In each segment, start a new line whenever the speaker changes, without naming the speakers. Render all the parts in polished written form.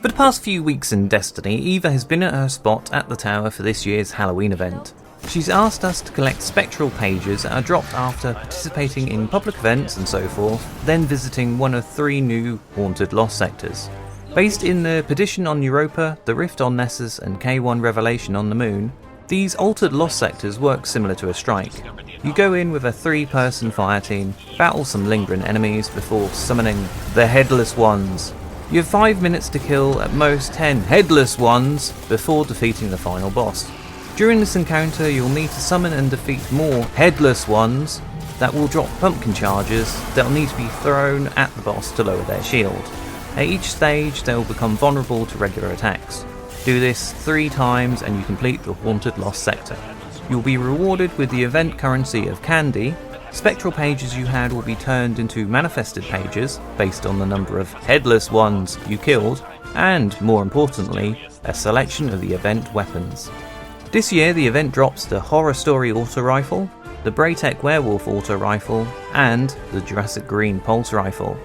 For the past few weeks in Destiny, Eva has been at her spot at the tower for this year's Halloween event. She's asked us to collect spectral pages that are dropped after participating in public events and so forth, then visiting one of 3 new haunted lost sectors. Based in the Perdition on Europa, the Rift on Nessus and K1 Revelation on the Moon, these altered lost sectors work similar to a strike. You go in with a 3-person fire team, battle some lingering enemies before summoning the Headless Ones. You have 5 minutes to kill at most 10 Headless Ones before defeating the final boss. During this encounter you'll need to summon and defeat more Headless Ones that will drop pumpkin charges that will need to be thrown at the boss to lower their shield. At each stage they will become vulnerable to regular attacks. Do this 3 times and you complete the haunted lost sector. You'll be rewarded with the event currency of candy. Spectral pages you had will be turned into manifested pages based on the number of Headless Ones you killed, and more importantly, a selection of the event weapons. This year the event drops the Horror Story Auto Rifle, the Braytech Werewolf Auto Rifle, and the Jurassic Green Pulse Rifle.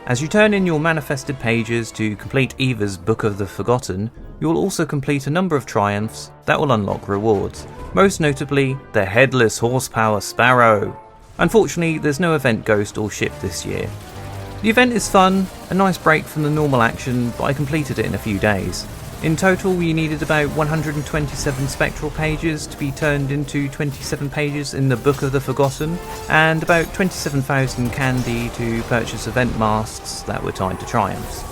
As you turn in your manifested pages to complete Eva's Book of the Forgotten, you will also complete a number of triumphs that will unlock rewards, most notably the Headless Horsepower Sparrow. Unfortunately, there's no event ghost or ship this year. The event is fun, a nice break from the normal action, but I completed it in a few days. In total, you needed about 127 spectral pages to be turned into 27 pages in the Book of the Forgotten, and about 27,000 candy to purchase event masks that were tied to triumphs.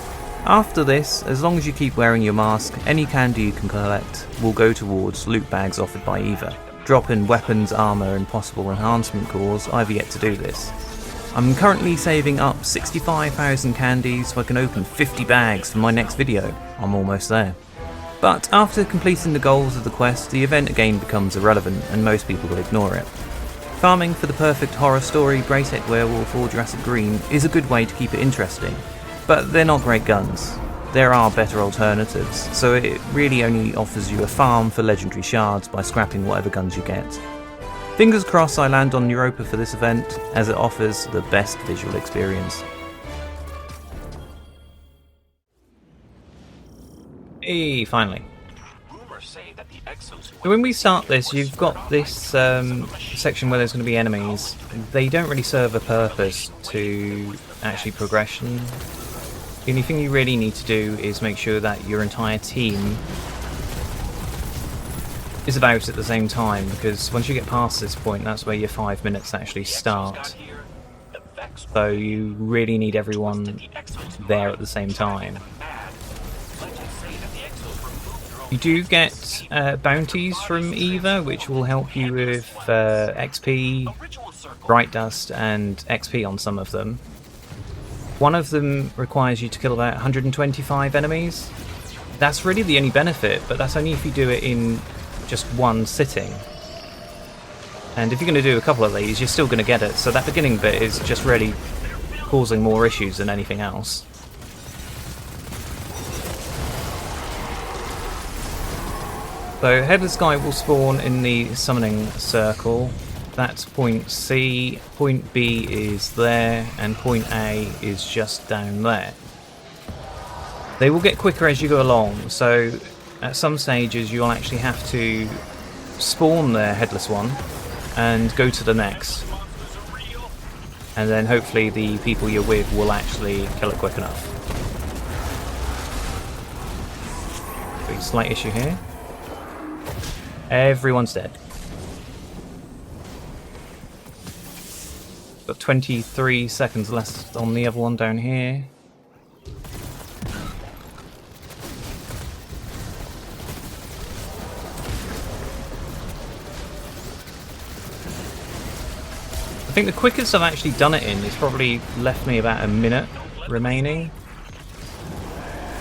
After this, as long as you keep wearing your mask, any candy you can collect will go towards loot bags offered by Eva. Drop in weapons, armour and possible enhancement cores, I've yet to do this. I'm currently saving up 65,000 candy so I can open 50 bags for my next video. I'm almost there. But after completing the goals of the quest, the event again becomes irrelevant and most people will ignore it. Farming for the perfect horror story Braytech Werewolf or Jurassic Green is a good way to keep it interesting, but they're not great guns. There are better alternatives, so it really only offers you a farm for legendary shards by scrapping whatever guns you get. Fingers crossed I land on Europa for this event, as it offers the best visual experience. Hey, finally. So when we start this, you've got this section where there's going to be enemies. They don't really serve a purpose to actually progression. The only thing you really need to do is make sure that your entire team is about at the same time, because once you get past this point, that's where your 5 minutes actually start. So you really need everyone there at the same time. You do get bounties from Eva, which will help you with XP, Bright Dust, and XP on some of them. One of them requires you to kill about 125 enemies. That's really the only benefit, but that's only if you do it in just one sitting. And if you're going to do a couple of these, you're still going to get it, so that beginning bit is just really causing more issues than anything else. So Headless Guy will spawn in the summoning circle. That's point C, point B is there, and point A is just down there. They will get quicker as you go along, so at some stages you'll actually have to spawn the Headless One and go to the next. And then hopefully the people you're with will actually kill it quick enough. Big slight issue here. Everyone's dead. Got 23 seconds left on the other one down here. I think the quickest I've actually done it in is probably left me about a minute remaining.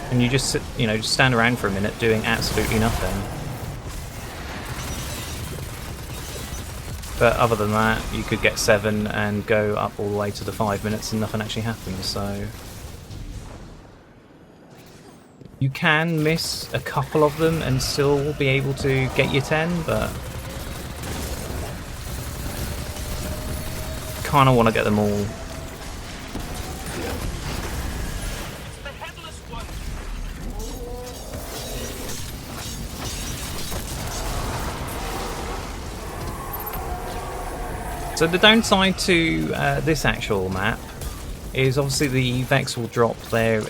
And you just sit, just stand around for a minute doing absolutely nothing. But other than that, you could get 7 and go up all the way to the 5 minutes and nothing actually happens, so... You can miss a couple of them and still be able to get your 10, but... kind of want to get them all. So the downside to this actual map is obviously the Vex will drop their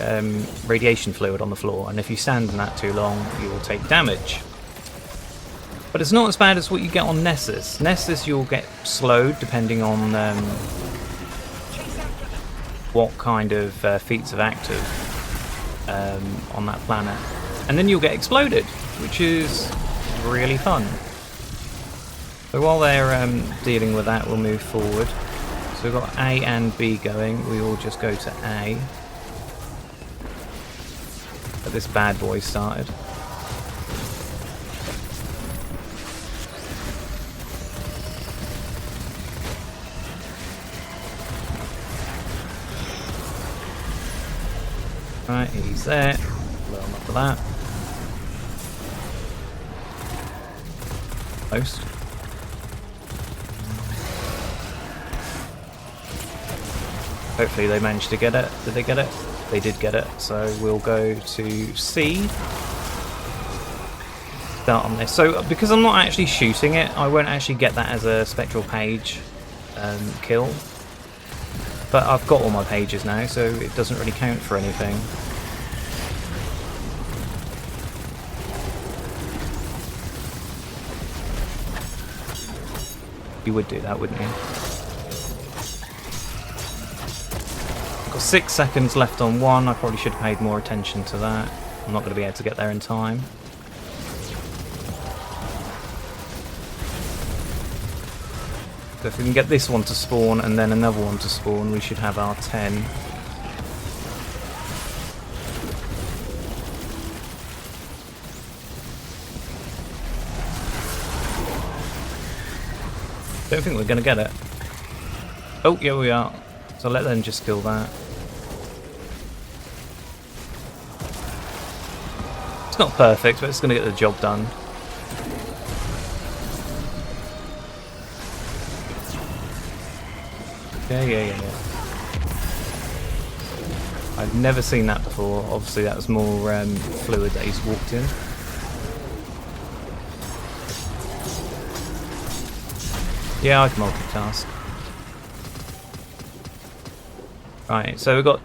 radiation fluid on the floor, and if you stand in that too long, you will take damage. But it's not as bad as what you get on Nessus. Nessus you'll get slowed depending on what kind of feats are active on that planet. And then you'll get exploded, which is really fun. So while they're dealing with that, we'll move forward. So we've got A and B going. We will just go to A. But this bad boy started. Right, he's there. Blow him up for that. Post. Hopefully they managed to get it. Did they get it? They did get it. So we'll go to C. Start on this. So because I'm not actually shooting it, I won't actually get that as a spectral page kill. But I've got all my pages now, so it doesn't really count for anything. You would do that, wouldn't you? I've got 6 seconds left on one. I probably should have paid more attention to that. I'm not going to be able to get there in time. So if we can get this one to spawn and then another one to spawn, we should have our 10. Don't think we're going to get it. Oh, yeah, we are. So let them just kill that. It's not perfect, but it's going to get the job done. Yeah. I've never seen that before. Obviously that was more fluid that he's walked in. Yeah, I can multitask. Right, so we've got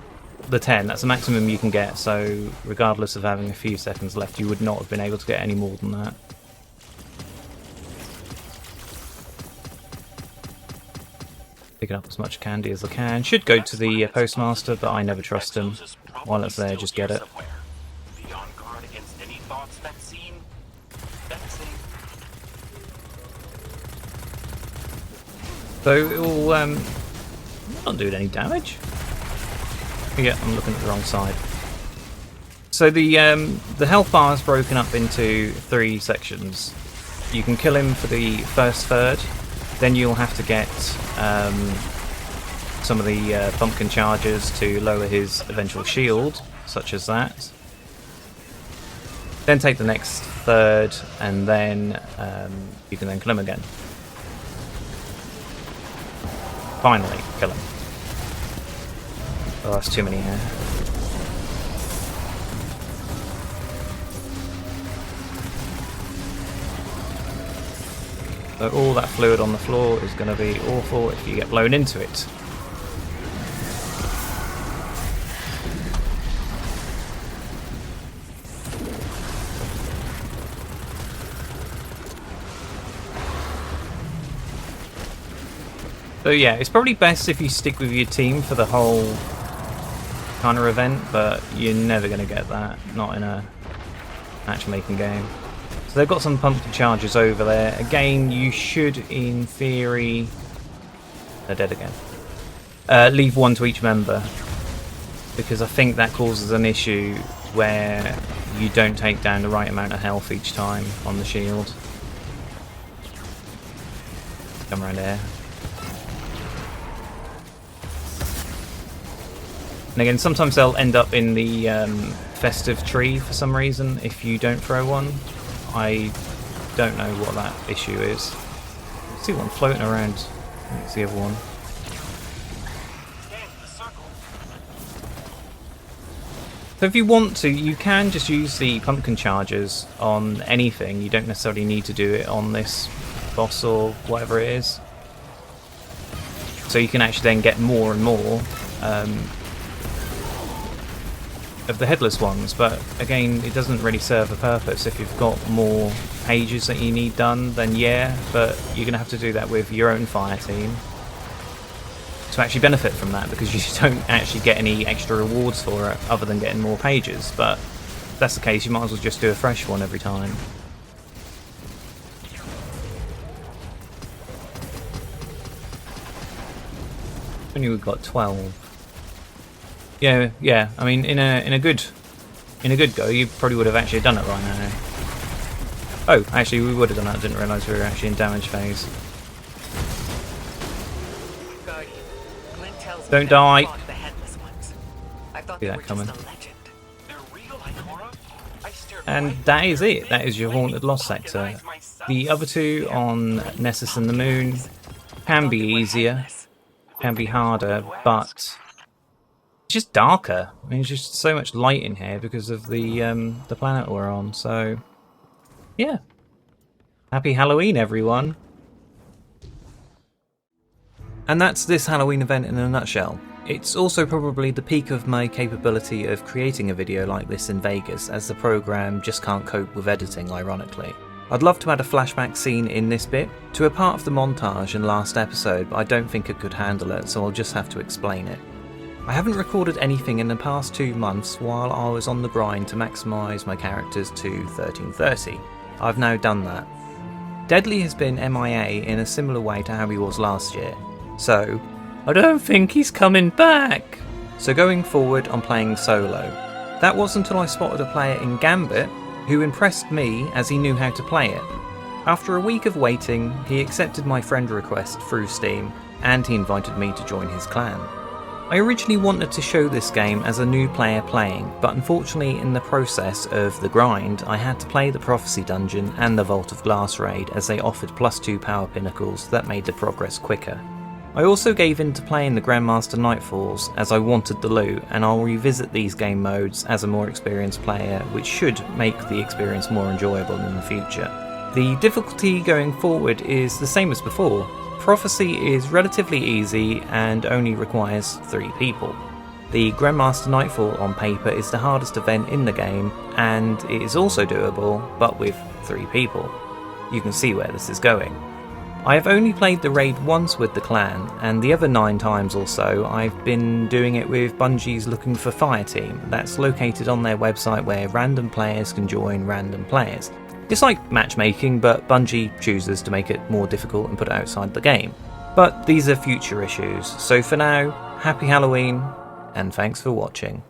the 10. That's the maximum you can get, so regardless of having a few seconds left, you would not have been able to get any more than that. Picking up as much candy as I can. Should go to the postmaster, but I never trust him. While it's there, just get it. So it will not do any damage. Yeah, I'm looking at the wrong side. So the health bar is broken up into 3 sections. You can kill him for the first third. Then you'll have to get some of the pumpkin charges to lower his eventual shield, such as that. Then take the next third, and then you can then kill him again. Finally, kill him. Oh, that's too many here. So all that fluid on the floor is going to be awful if you get blown into it. So yeah, it's probably best if you stick with your team for the whole kind of event, but you're never going to get that, not in a matchmaking game. So they've got some pumpkin charges over there. Again, you should, in theory... They're dead again. Leave one to each member, because I think that causes an issue where you don't take down the right amount of health each time on the shield. Come around here. And again, sometimes they'll end up in the festive tree for some reason if you don't throw one. I don't know what that issue is. I see one floating around. It's the other one. So if you want to, you can just use the pumpkin charges on anything. You don't necessarily need to do it on this boss or whatever it is. so you can actually then get more and more of the headless ones, but again, it doesn't really serve a purpose. If you've got more pages that you need done, then yeah, but you're going to have to do that with your own fire team to actually benefit from that, because you don't actually get any extra rewards for it other than getting more pages. But if that's the case, you might as well just do a fresh one every time. Only we've got 12. Yeah. I mean, in a good go, you probably would have actually done it right now. Oh, actually, we would have done that. I didn't realise we were actually in damage phase. Don't die. See that coming. And that is it. That is your Haunted Lost sector. The other two on Nessus and the Moon can be easier, can be harder, but it's just darker. I mean, it's just so much light in here because of the planet we're on. So, yeah. Happy Halloween, everyone. And that's this Halloween event in a nutshell. It's also probably the peak of my capability of creating a video like this in Vegas, as the program just can't cope with editing, ironically. I'd love to add a flashback scene in this bit to a part of the montage in last episode, but I don't think it could handle it, so I'll just have to explain it. I haven't recorded anything in the past 2 months while I was on the grind to maximise my characters to 1330. I've now done that. Deadly has been MIA in a similar way to how he was last year, so I don't think he's coming back. So going forward, I'm playing solo. That wasn't until I spotted a player in Gambit who impressed me as he knew how to play it. After a week of waiting, he accepted my friend request through Steam, and he invited me to join his clan. I originally wanted to show this game as a new player playing, but unfortunately in the process of the grind, I had to play the Prophecy Dungeon and the Vault of Glass raid, as they offered +2 power pinnacles that made the progress quicker. I also gave in to playing the Grandmaster Nightfalls as I wanted the loot, and I'll revisit these game modes as a more experienced player, which should make the experience more enjoyable in the future. The difficulty going forward is the same as before. Prophecy is relatively easy and only requires 3 people. The Grandmaster Nightfall on paper is the hardest event in the game, and it is also doable, but with 3 people. You can see where this is going. I have only played the raid once with the clan, and the other 9 times or so I've been doing it with Bungie's Looking for Fire team. That's located on their website, where random players can join random players. It's like matchmaking, but Bungie chooses to make it more difficult and put it outside the game. But these are future issues, so for now, happy Halloween, and thanks for watching.